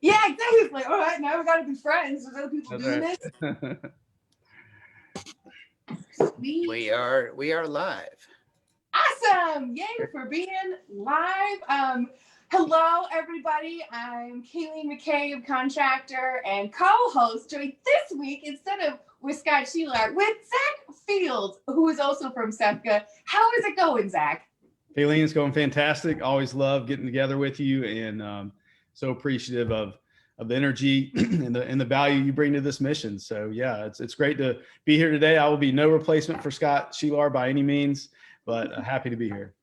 Yeah, exactly. It's like, all right, now we got to be friends. There's other people That's doing right. this. Sweet. We are live. Awesome. Yay for being live. Hello, everybody. I'm Kayleen McCabe, contractor and co-host, joined this week instead of with Scott Sheelar, with Zach Fields, who is also from SEPCA. How is it going, Zach? Kayleen, it's going fantastic. Always love getting together with you, and so appreciative of the energy and the value you bring to this mission. So yeah, it's great to be here today. I will be no replacement for Scott Sheelar by any means, but happy to be here.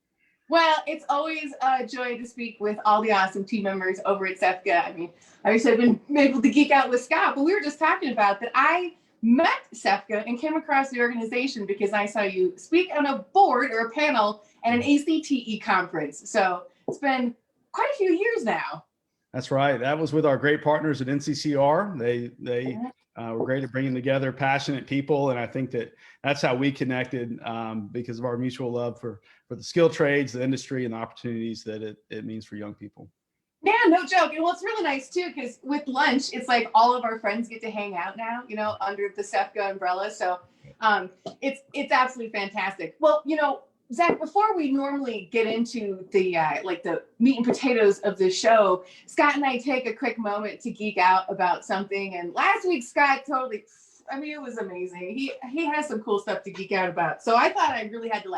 Well, it's always a joy to speak with all the awesome team members over at SEPCA. I mean, obviously I've been able to geek out with Scott, but we were just talking about that I met SEPCA and came across the organization because I saw you speak on a board or a panel at an ACTE conference. So it's been quite a few years now. That's right. That was with our great partners at NCCR. They were great at bringing together passionate people, and I think that's how we connected because of our mutual love for the skill trades, the industry, and the opportunities that it means for young people. Yeah, no joke. And well, it's really nice too because with lunch, it's like all of our friends get to hang out now, under the SEPCA umbrella. So it's absolutely fantastic. Well, Zach, before we normally get into the the meat and potatoes of the show, Scott and I take a quick moment to geek out about something. And last week, Scott totally, it was amazing. He has some cool stuff to geek out about. So I thought I really had to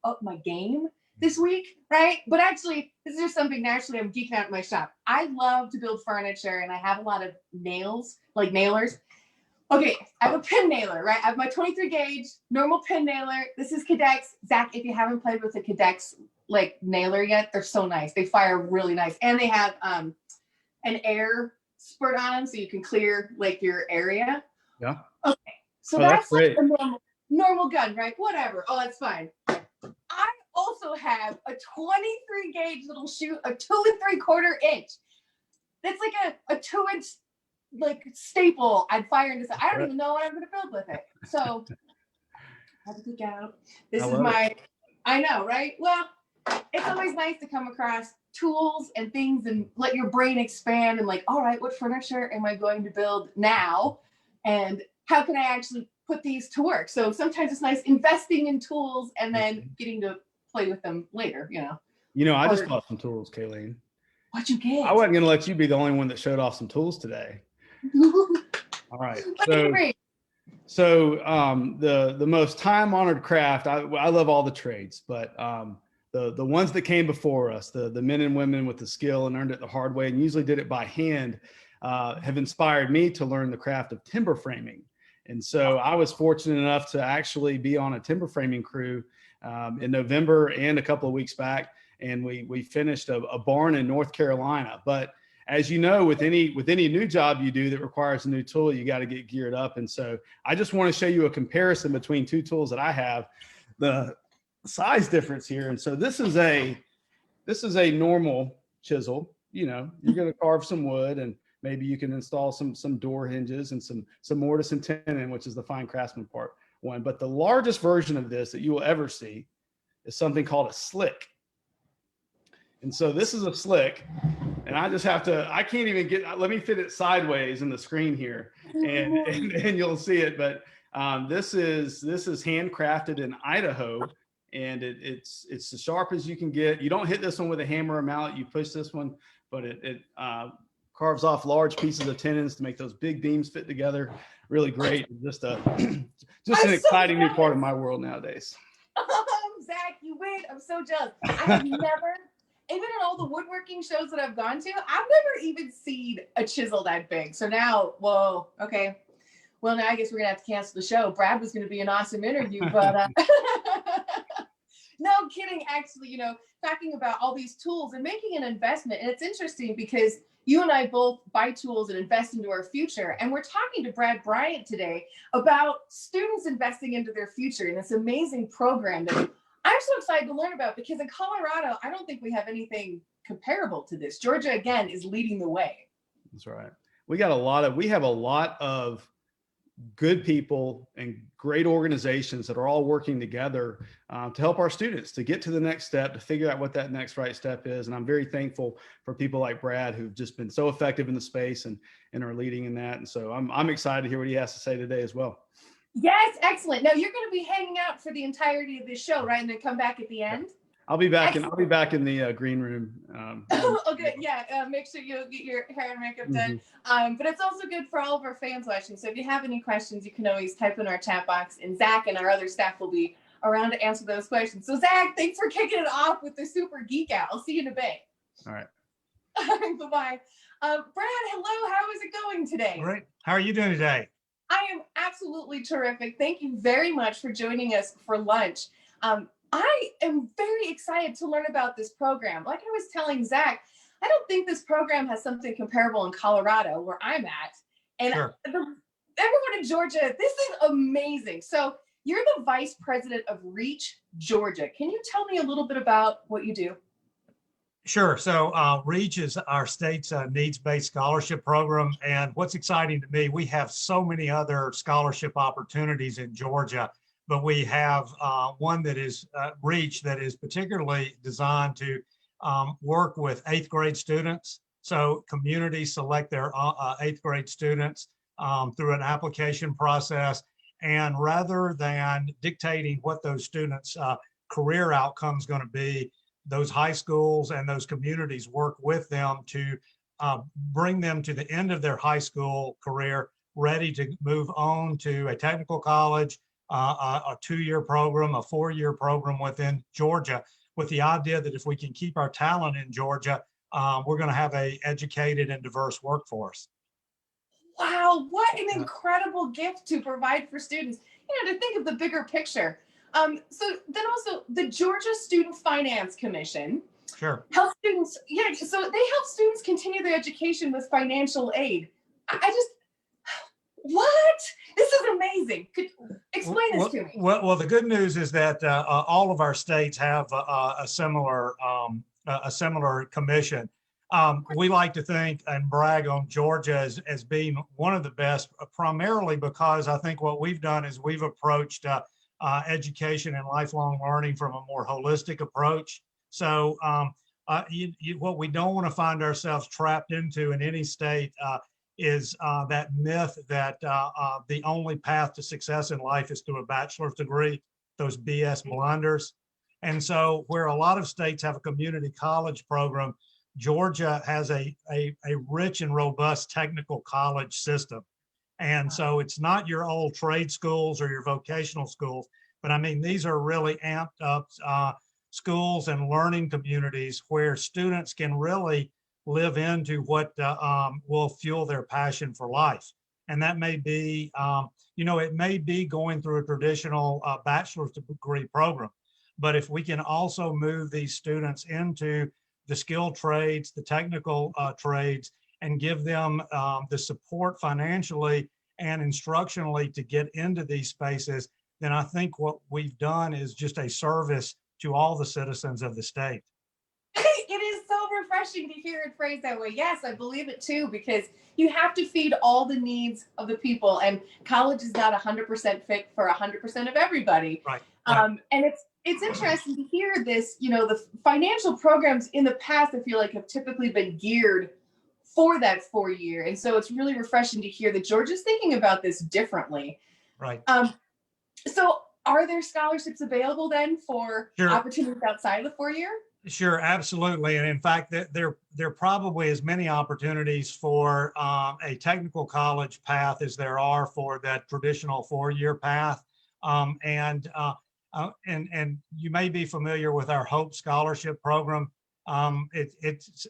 up my game this week, right? But actually, this is just something naturally I'm geeking out in my shop. I love to build furniture, and I have a lot of nails, like nailers. Okay, I have a pin nailer, right? I have my 23 gauge normal pin nailer. This is Cadex. Zach, if you haven't played with a Cadex nailer yet, they're so nice. They fire really nice. And they have an air spurt on them so you can clear your area. Yeah. Okay, so that's like a normal gun, right? Whatever. Oh, that's fine. I also have a 23 gauge little shoot, a 2 3/4 inch. That's like a 2-inch staple I'd fire into. I don't even know what I'm going to build with it. So I have to geek out. This is I know, right? Well, it's always nice to come across tools and things and let your brain expand and all right, what furniture am I going to build now? And how can I actually put these to work? So sometimes it's nice investing in tools and then getting to play with them later, I just bought some tools, Kayleen. What'd you get? I wasn't going to let you be the only one that showed off some tools today. All right. So the most time-honored craft, I love all the trades, but the ones that came before us, the men and women with the skill and earned it the hard way and usually did it by hand, have inspired me to learn the craft of timber framing. And so I was fortunate enough to actually be on a timber framing crew in November and a couple of weeks back, and we finished a barn in North Carolina. But as you know, with any new job you do that requires a new tool, you got to get geared up. And so I just want to show you a comparison between two tools that I have, the size difference here. And so this is a normal chisel. You're going to carve some wood, and maybe you can install some door hinges and some mortise and tenon, which is the fine craftsman part one. But the largest version of this that you will ever see is something called a slick. And so this is a slick, and I just have to, I can't even let me fit it sideways in the screen here and you'll see it. But this is handcrafted in Idaho, and it's as sharp as you can get. You don't hit this one with a hammer or mallet. You push this one, but it carves off large pieces of tenons to make those big beams fit together. Really great. Just an exciting new part of my world nowadays. Zach, you win. I'm so jealous. I have never, even in all the woodworking shows that I've gone to, I've never even seen a chisel that big. So now, whoa, okay. Well, now I guess we're going to have to cancel the show. Brad was going to be an awesome interview, but no kidding. Actually, talking about all these tools and making an investment. And it's interesting because you and I both buy tools and invest into our future. And we're talking to Bryant today about students investing into their future in this amazing program that I'm so excited to learn about, because in Colorado, I don't think we have anything comparable to this. Georgia, again, is leading the way. That's right. We have a lot of good people and great organizations that are all working together to help our students to get to the next step, to figure out what that next right step is. And I'm very thankful for people like Brad, who've just been so effective in the space and are leading in that. And so I'm excited to hear what he has to say today as well. Yes, excellent. Now you're going to be hanging out for the entirety of this show, right? And then come back at the end. Yeah. I'll be back in the green room. Okay, yeah. Make sure you get your hair and makeup done. But it's also good for all of our fans watching. So if you have any questions, you can always type in our chat box, and Zach and our other staff will be around to answer those questions. So Zach, thanks for kicking it off with the super geek out. I'll see you in a bit. All right. Bye-bye. Brad, hello. How is it going today? Great. How are you doing today? I am absolutely terrific. Thank you very much for joining us for lunch. I am very excited to learn about this program. Like I was telling Zach, I don't think this program has something comparable in Colorado, where I'm at. And Sure. Everyone in Georgia, this is amazing. So you're the vice president of Reach Georgia. Can you tell me a little bit about what you do? Sure. So Reach is our state's needs-based scholarship program. And what's exciting to me, we have so many other scholarship opportunities in Georgia, but we have one that is Reach that is particularly designed to work with 8th grade students. So communities select their 8th grade students through an application process. And rather than dictating what those students' career outcome is going to be, those high schools and those communities work with them to bring them to the end of their high school career, ready to move on to a technical college, a 2-year program, a 4-year program within Georgia, with the idea that if we can keep our talent in Georgia, we're going to have an educated and diverse workforce. Wow, what an incredible gift to provide for students. You know, to think of the bigger picture. So then also the Georgia Student Finance Commission. Sure. Help students, so they help students continue their education with financial aid. What? This is amazing. Could explain this to me. Well, the good news is that all of our states have a similar commission. We like to think and brag on Georgia as being one of the best, primarily because I think what we've done is we've approached education and lifelong learning from a more holistic approach. So what we don't want to find ourselves trapped into in any state is that myth that the only path to success in life is through a bachelor's degree, those BS blunders. And so where a lot of states have a community college program, Georgia has a rich and robust technical college system. And so it's not your old trade schools or your vocational schools, but I mean, these are really amped up schools and learning communities where students can really live into what will fuel their passion for life. And that may be, it may be going through a traditional bachelor's degree program, but if we can also move these students into the skilled trades, the technical trades, and give them the support financially and instructionally to get into these spaces, then I think what we've done is just a service to all the citizens of the state. It is so refreshing to hear it phrased that way. Yes, I believe it too, because you have to feed all the needs of the people, and college is not 100% fit for 100% of everybody. Right. And it's interesting to hear this, the financial programs in the past, I feel like, have typically been geared for that 4-year. And so it's really refreshing to hear that Georgia's thinking about this differently. Right. So are there scholarships available then for Sure. opportunities outside of the 4-year? Sure, absolutely. And in fact, there probably as many opportunities for a technical college path as there are for that traditional 4-year path. And you may be familiar with our Hope Scholarship Program. It's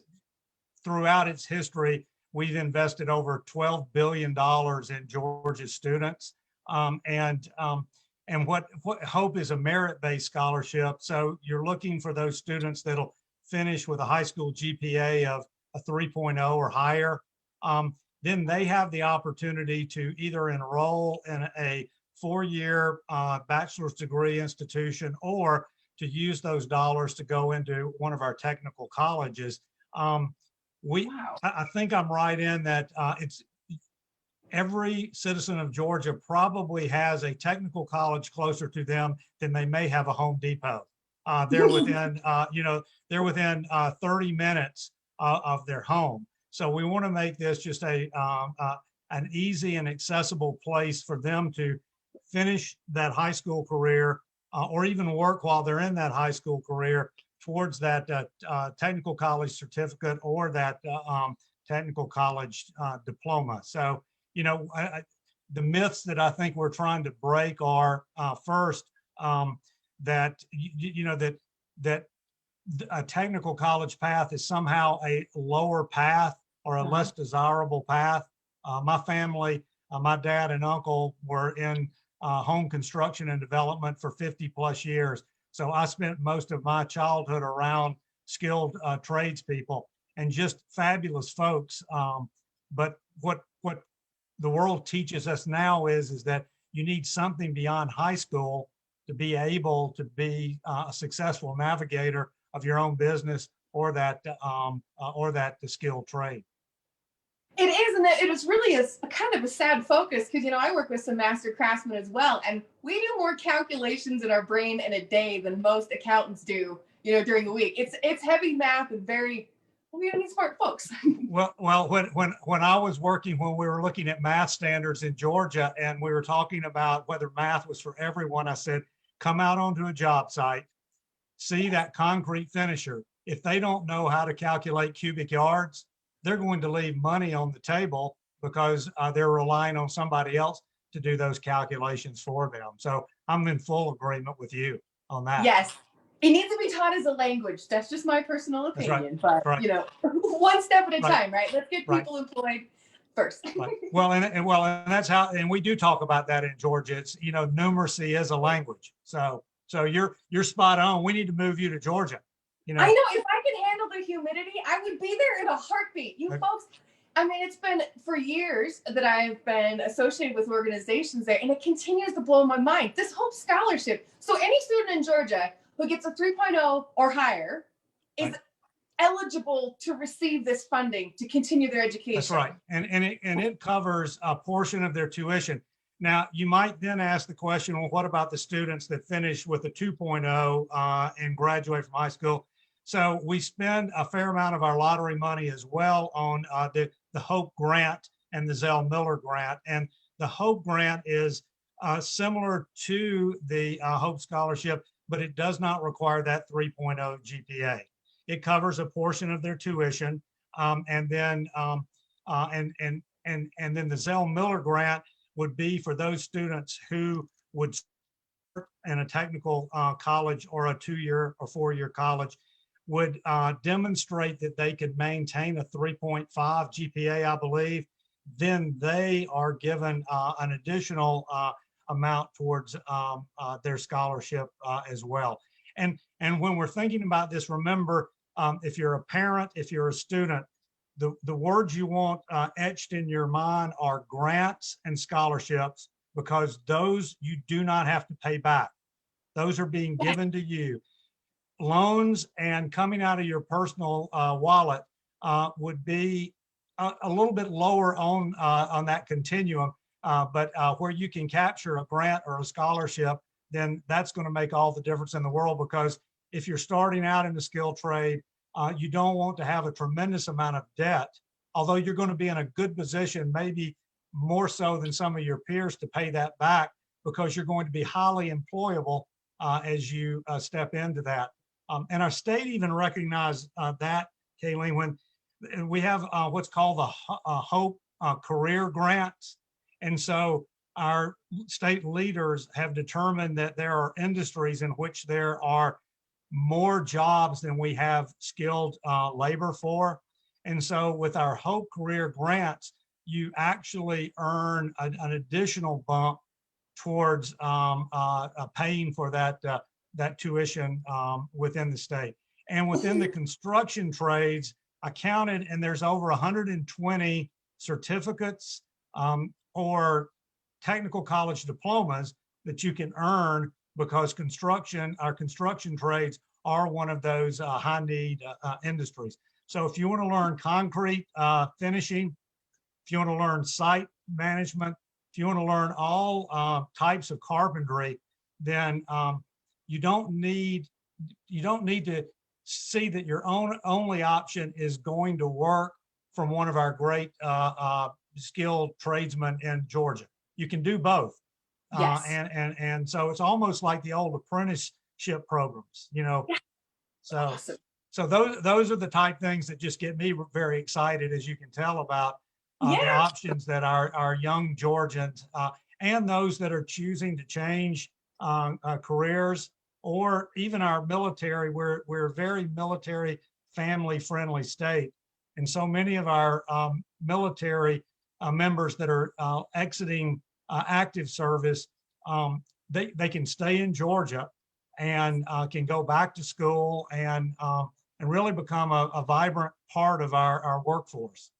throughout its history, we've invested over $12 billion in Georgia's students. And what Hope is a merit-based scholarship. So you're looking for those students that'll finish with a high school GPA of a 3.0 or higher. Then they have the opportunity to either enroll in a 4-year bachelor's degree institution or to use those dollars to go into one of our technical colleges. Wow. I think I'm right in that every citizen of Georgia probably has a technical college closer to them than they may have a Home Depot. They're within, they're within 30 minutes of their home. So we want to make this just an easy and accessible place for them to finish that high school career or even work while they're in that high school career towards that technical college certificate or that technical college diploma. So, the myths that I think we're trying to break are first, that that a technical college path is somehow a lower path or a less desirable path. My family, my dad and uncle were in home construction and development for 50+ years. So I spent most of my childhood around skilled tradespeople and just fabulous folks. But what the world teaches us now is that you need something beyond high school to be able to be a successful navigator of your own business or that skilled trade. It is, and it is really a kind of a sad focus because, I work with some master craftsmen as well, and we do more calculations in our brain in a day than most accountants do, during the week. It's heavy math and very, we need smart folks. Well, when I was working, when we were looking at math standards in Georgia and we were talking about whether math was for everyone, I said, come out onto a job site, see that concrete finisher. If they don't know how to calculate cubic yards, they're going to leave money on the table because they're relying on somebody else to do those calculations for them. So I'm in full agreement with you on that. Yes. It needs to be taught as a language. That's just my personal opinion, right. But one step at a time, right? Let's get people employed first. Right. Well, and that's how, and we do talk about that in Georgia. It's, numeracy is a language. So you're spot on. We need to move you to Georgia. I know, if I could handle the humidity, I would be there in a heartbeat. Folks, it's been for years that I've been associated with organizations there, and it continues to blow my mind. This whole scholarship. So any student in Georgia who gets a 3.0 or higher is eligible to receive this funding to continue their education. That's right. And it covers a portion of their tuition. Now, you might then ask the question, well, what about the students that finish with a 2.0 and graduate from high school? So we spend a fair amount of our lottery money as well on the Hope Grant and the Zell Miller Grant. And the Hope Grant is similar to the Hope Scholarship, but it does not require that 3.0 GPA. It covers a portion of their tuition, and then the Zell Miller Grant would be for those students who would start in a technical college or a 2-year or 4-year college, would demonstrate that they could maintain a 3.5 GPA, I believe. Then they are given an additional amount towards their scholarship as well. And when we're thinking about this, remember, if you're a parent, if you're a student, the words you want etched in your mind are grants and scholarships, because those you do not have to pay back. Those are being given to you. Loans and coming out of your personal wallet would be a little bit lower on that continuum, but where you can capture a grant or a scholarship, then that's going to make all the difference in the world, because if you're starting out in the skilled trade, you don't want to have a tremendous amount of debt, although you're going to be in a good position, maybe more so than some of your peers, to pay that back, because you're going to be highly employable as you step into that. And our state even recognized that, Kayleen, when we have what's called the Hope Career Grants. And so our state leaders have determined that there are industries in which there are more jobs than we have skilled labor for. And so with our Hope Career Grants, you actually earn an additional bump towards paying for that tuition within the state. And within the construction trades, I counted, and there's over 120 certificates or technical college diplomas that you can earn, because our construction trades are one of those high need industries. So if you want to learn concrete finishing, if you want to learn site management, if you want to learn all types of carpentry, then you don't need to see that your only option is going to work from one of our great skilled tradesmen in Georgia. You can do both. Yes. And so it's almost like the old apprenticeship programs, you know. Yeah. So Awesome. so those are the type things that just get me very excited, as you can tell, about the options that our young Georgians and those that are choosing to change careers, or even our military. We're a very military family friendly state. And so many of our military members that are exiting active service, they can stay in Georgia and can go back to school and really become a vibrant part of our workforce.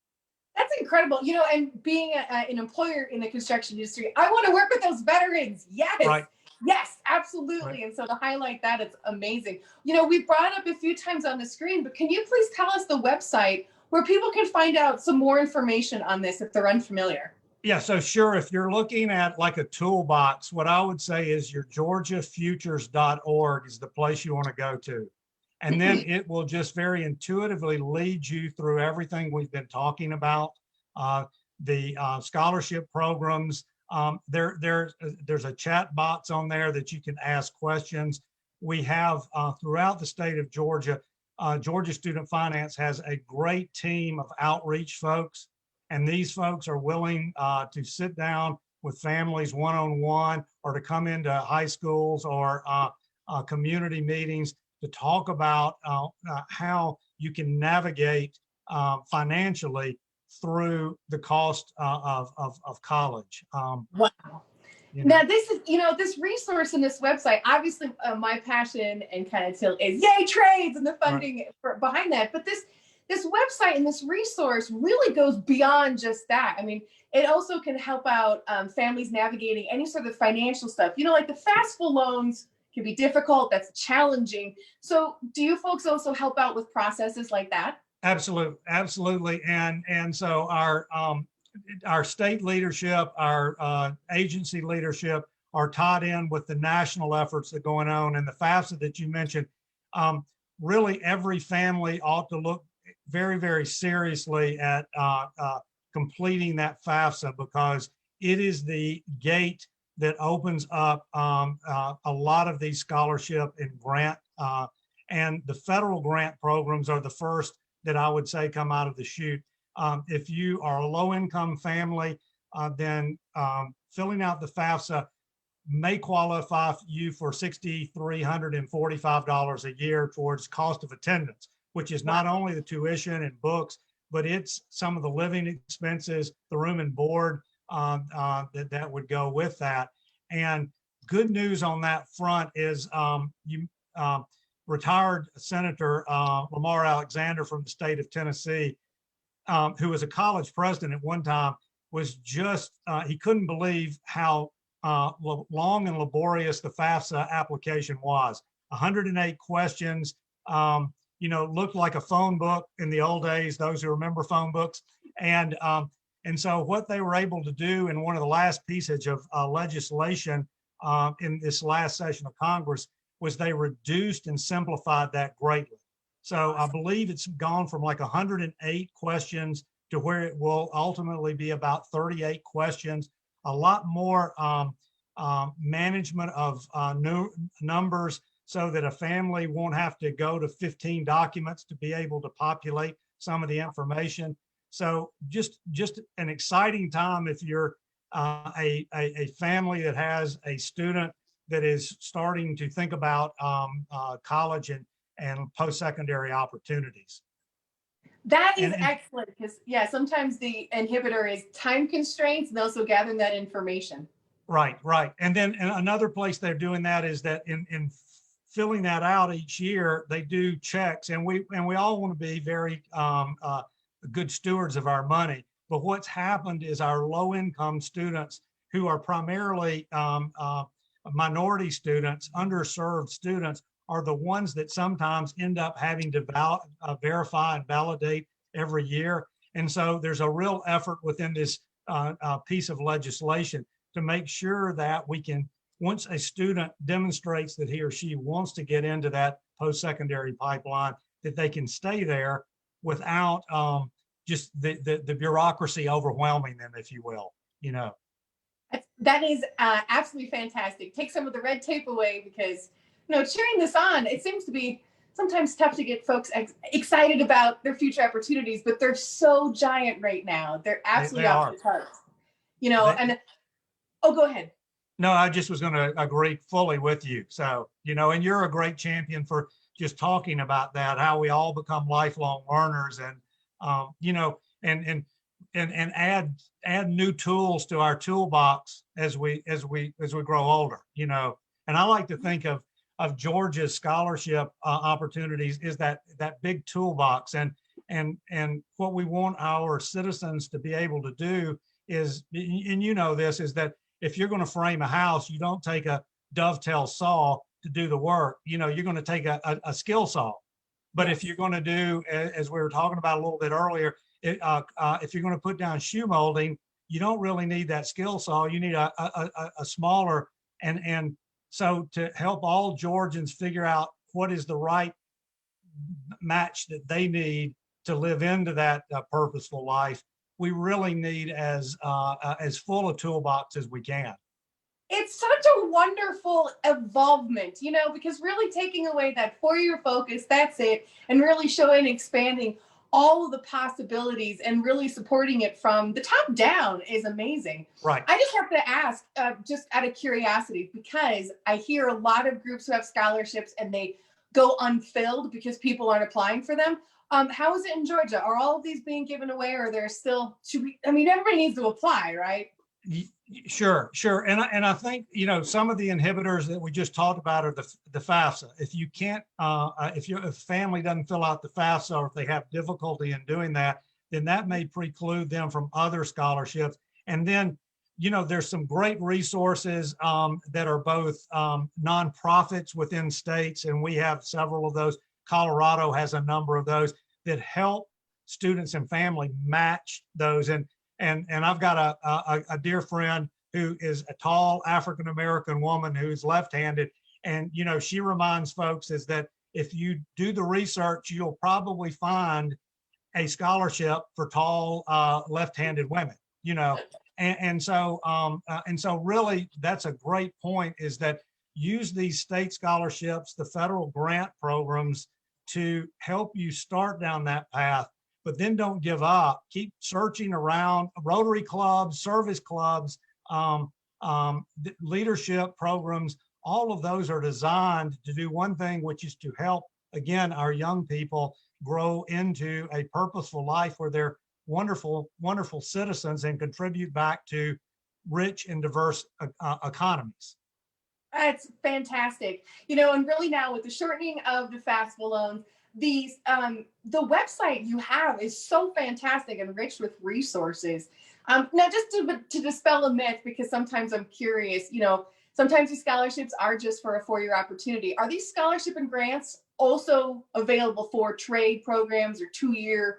That's incredible. You know, and being an employer in the construction industry, I want to work with those veterans. Yes. Right. Yes, absolutely. Right. And so to highlight that, it's amazing. You know, we brought up a few times on the screen, but can you please tell us the website where people can find out some more information on this if they're unfamiliar? Yeah, so sure. If you're looking at like a toolbox, what I would say is your georgiafutures.org is the place you want to go to. And then it will just very intuitively lead you through everything we've been talking about. The scholarship programs, there's a chat box on there that you can ask questions. We have throughout the state of Georgia, Georgia Student Finance has a great team of outreach folks. And these folks are willing to sit down with families one-on-one, or to come into high schools or community meetings to talk about how you can navigate financially through the cost of college. Wow. Now this is, you know, this resource and this website, obviously my passion and kind of tilt is yay trades and the funding behind that. But this website and this resource really goes beyond just that. I mean, it also can help out families navigating any sort of financial stuff. You know, like the FAFSA loans can be difficult. That's challenging. So do you folks also help out with processes like that? Absolutely. And so our state leadership, our agency leadership are tied in with the national efforts that are going on. And the FAFSA that you mentioned, really every family ought to look very, very seriously at completing that FAFSA, because it is the gate that opens up a lot of these scholarship and grant and the federal grant programs are the first that I would say come out of the chute. If you are a low-income family, then filling out the FAFSA may qualify you for $6,345 a year towards cost of attendance, which is not only the tuition and books, but it's some of the living expenses, the room and board that would go with that. And good news on that front is retired Senator Lamar Alexander from the state of Tennessee, who was a college president at one time, was just, he couldn't believe how long and laborious the FAFSA application was. 108 questions, you know, looked like a phone book in the old days, those who remember phone books. And so what they were able to do in one of the last pieces of legislation in this last session of Congress was they reduced and simplified that greatly. So I believe it's gone from like 108 questions to where it will ultimately be about 38 questions, a lot more management of new numbers, so that a family won't have to go to 15 documents to be able to populate some of the information. So just an exciting time if you're a family that has a student that is starting to think about college and post-secondary opportunities. That is excellent, because sometimes the inhibitor is time constraints and also gathering that information. Right. And then another place they're doing that is that in filling that out each year, they do checks, and we all want to be very good stewards of our money. But what's happened is our low-income students, who are primarily minority students, underserved students, are the ones that sometimes end up having to verify and validate every year. And so there's a real effort within this piece of legislation to make sure that we can, once a student demonstrates that he or she wants to get into that post-secondary pipeline, that they can stay there without just the bureaucracy overwhelming them, if you will, you know. That is absolutely fantastic. Take some of the red tape away, because, you know, cheering this on, it seems to be sometimes tough to get folks excited about their future opportunities, but they're so giant right now. They're absolutely off the charts, you know, and oh, go ahead. No, I just was going to agree fully with you. So, you know, and you're a great champion for just talking about that, how we all become lifelong learners, and, you know, and add new tools to our toolbox as we grow older, you know. And I like to think of Georgia's scholarship opportunities is that big toolbox, and what we want our citizens to be able to do is, and you know this, is that if you're going to frame a house, you don't take a dovetail saw to do the work. You know, you're going to take a skill saw. But yes, if you're going to do, as we were talking about a little bit earlier, if you're going to put down shoe molding, you don't really need that skill saw. You need a smaller, and so to help all Georgians figure out what is the right match that they need to live into that purposeful life, we really need as full a toolbox as we can. It's such a wonderful evolvement, you know, because really taking away that 4-year focus, that's it, and really showing, expanding all of the possibilities and really supporting it from the top down is amazing. Right. I just have to ask, just out of curiosity, because I hear a lot of groups who have scholarships and they go unfilled because people aren't applying for them. How is it in Georgia? Are all of these being given away, or there still, I mean, everybody needs to apply, right? Sure. And I think, you know, some of the inhibitors that we just talked about are the FAFSA. If you can't, if a family doesn't fill out the FAFSA, or if they have difficulty in doing that, then that may preclude them from other scholarships. And then, you know, there's some great resources that are both nonprofits within states, and we have several of those. Colorado has a number of those that help students and family match those. And I've got a dear friend who is a tall African-American woman who's left-handed. And, you know, she reminds folks is that if you do the research, you'll probably find a scholarship for tall left-handed women, you know. And so really that's a great point, is that use these state scholarships, the federal grant programs, to help you start down that path. But then don't give up. Keep searching around. Rotary clubs, service clubs, leadership programs, all of those are designed to do one thing, which is to help, again, our young people grow into a purposeful life where they're wonderful, wonderful citizens and contribute back to rich and diverse economies. That's fantastic. You know, and really now with the shortening of the FAFSA loans, these the website you have is so fantastic and rich with resources. Now, just to dispel a myth, because sometimes I'm curious, you know, sometimes these scholarships are just for a 4-year opportunity. Are these scholarship and grants also available for trade programs or 2-year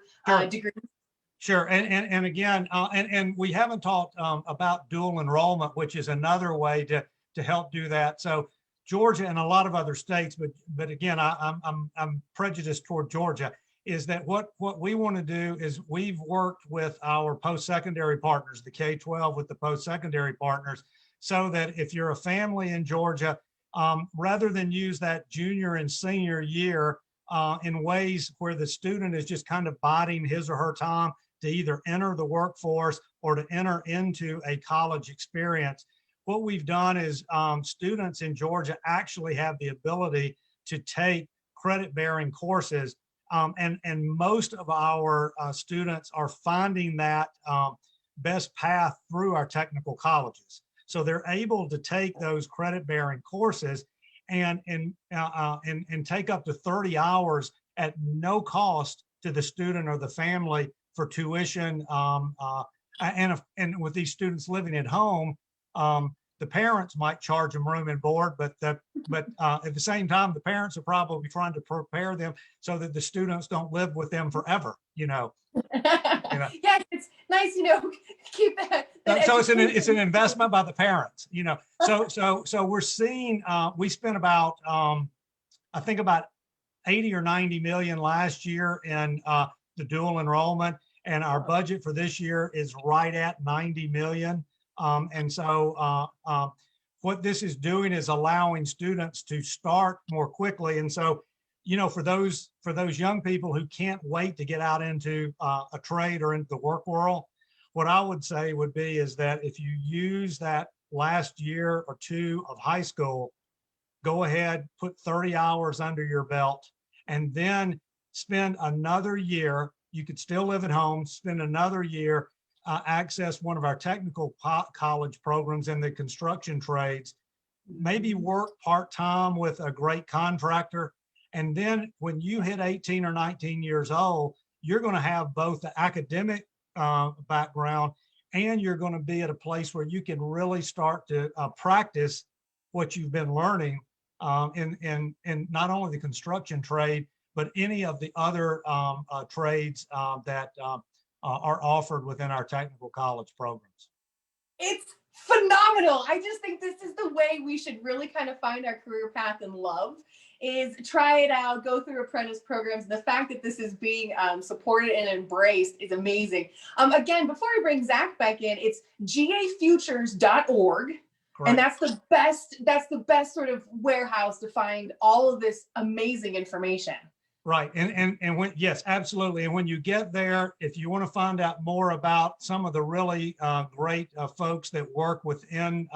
degrees? Sure, and again, and we haven't talked about dual enrollment, which is another way to help do that. So Georgia and a lot of other states, but again, I'm prejudiced toward Georgia, is that what we want to do is we've worked with our post-secondary partners, the K-12 with the post-secondary partners, so that if you're a family in Georgia, rather than use that junior and senior year in ways where the student is just kind of biding his or her time to either enter the workforce or to enter into a college experience, what we've done is students in Georgia actually have the ability to take credit-bearing courses, and most of our students are finding that best path through our technical colleges. So they're able to take those credit-bearing courses and take up to 30 hours at no cost to the student or the family for tuition. And with these students living at home, the parents might charge them room and board, but at the same time, the parents are probably trying to prepare them so that the students don't live with them forever, you know. Yeah, it's nice, you know, keep that. So it's an investment by the parents, you know. So we're seeing we spent about I think about 80 or 90 million last year in the dual enrollment, and our budget for this year is right at 90 million. And so what this is doing is allowing students to start more quickly. And so, you know, for those young people who can't wait to get out into a trade or into the work world, what I would say would be is that if you use that last year or two of high school, go ahead, put 30 hours under your belt, and then spend another year. You could still live at home, spend another year, access one of our technical college programs in the construction trades, maybe work part-time with a great contractor. And then when you hit 18 or 19 years old, you're going to have both the academic background, and you're going to be at a place where you can really start to practice what you've been learning in not only the construction trade, but any of the other trades that are offered within our technical college programs. It's phenomenal. I just think this is the way we should really kind of find our career path and love, is try it out, go through apprentice programs. The fact that this is being supported and embraced is amazing. Again, before I bring Zach back in, it's gafutures.org. Correct. And that's the best sort of warehouse to find all of this amazing information. Right. And when, yes, absolutely. And when you get there, if you want to find out more about some of the really great folks that work within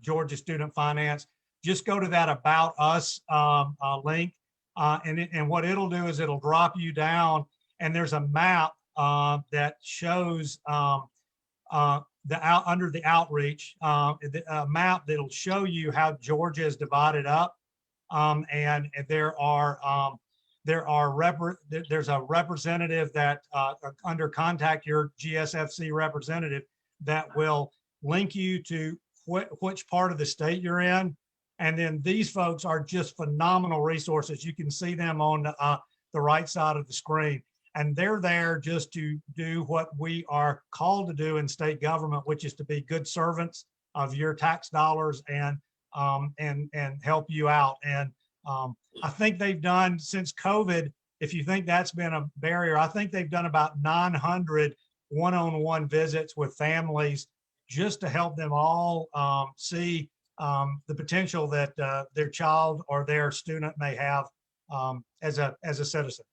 Georgia Student Finance, just go to that About Us link. And what it'll do is it'll drop you down, and there's a map that shows under the outreach, a map that'll show you how Georgia is divided up. And there's a representative that under contact your GSFC representative that will link you to which part of the state you're in. And then these folks are just phenomenal resources. You can see them on the right side of the screen. And they're there just to do what we are called to do in state government, which is to be good servants of your tax dollars and help you out. And I think they've done, since COVID, if you think that's been a barrier, I think they've done about 900 one-on-one visits with families just to help them all see the potential that their child or their student may have as a citizen.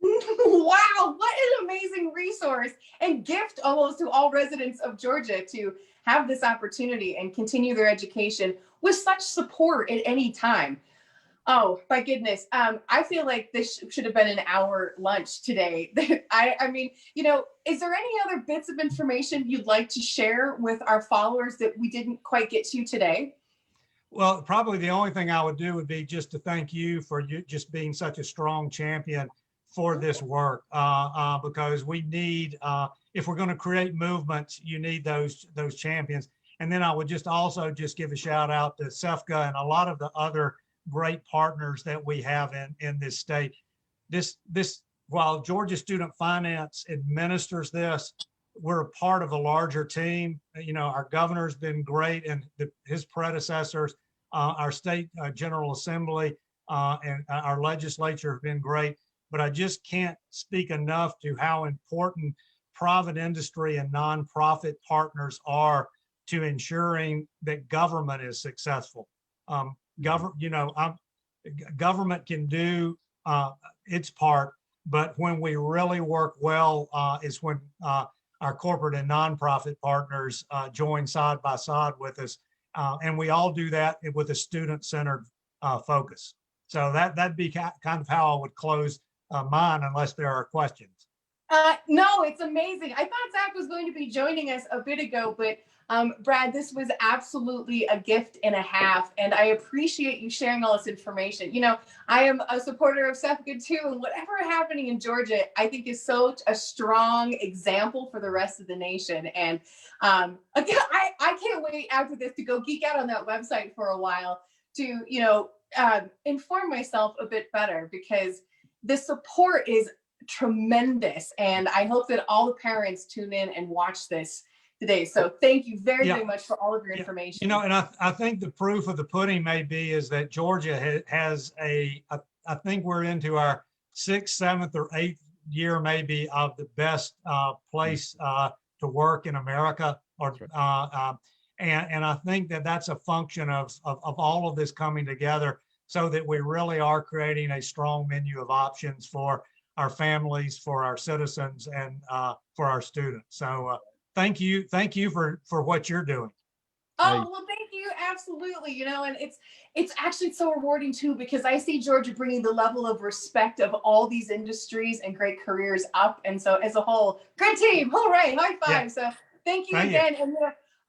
Wow, what an amazing resource and gift almost to all residents of Georgia to have this opportunity and continue their education with such support at any time. Oh, my goodness. I feel like this should have been an hour lunch today. I mean, you know, is there any other bits of information you'd like to share with our followers that we didn't quite get to today? Well, probably the only thing I would do would be just to thank you for just being such a strong champion for this work, because we need, if we're going to create movements, you need those champions. And then I would just also just give a shout out to SEFCA and a lot of the other great partners that we have in this state. This while Georgia Student Finance administers this, we're a part of a larger team. You know, our governor's been great, and his predecessors, our state General Assembly and our legislature have been great. But I just can't speak enough to how important private industry and nonprofit partners are to ensuring that government is successful. Government can do its part, but when we really work well is when our corporate and nonprofit partners join side by side with us, and we all do that with a student-centered focus. So that'd be kind of how I would close mine, unless there are questions. No, it's amazing. I thought Zach was going to be joining us a bit ago, but Brad, this was absolutely a gift and a half, and I appreciate you sharing all this information. You know, I am a supporter of SEFCA too, and whatever happening in Georgia, I think is such a strong example for the rest of the nation. And again, I can't wait after this to go geek out on that website for a while to, you know, inform myself a bit better, because the support is tremendous. And I hope that all the parents tune in and watch this today. So thank you very, very much for all of your information. You know, and I think the proof of the pudding may be is that Georgia has I think we're into our 6th, 7th, or 8th year maybe of the best place to work in America. And I think that that's a function of all of this coming together, so that we really are creating a strong menu of options for our families, for our citizens, and for our students. So thank you for what you're doing. Oh, well, thank you. Absolutely. You know, and it's actually so rewarding too, because I see Georgia bringing the level of respect of all these industries and great careers up. And so as a whole, great team. All right. High five. Yeah. So thank you again.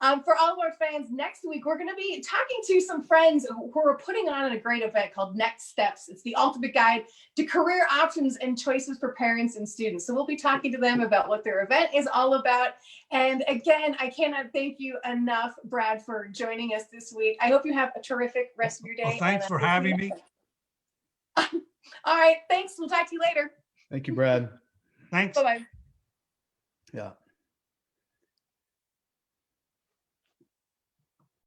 And for all of our fans, next week, we're going to be talking to some friends who are putting on a great event called Next Steps. It's the ultimate guide to career options and choices for parents and students. So we'll be talking to them about what their event is all about. And again, I cannot thank you enough, Brad, for joining us this week. I hope you have a terrific rest of your day. Well, thanks for having me. All right. Thanks. We'll talk to you later. Thank you, Brad. Thanks. Bye-bye. Yeah.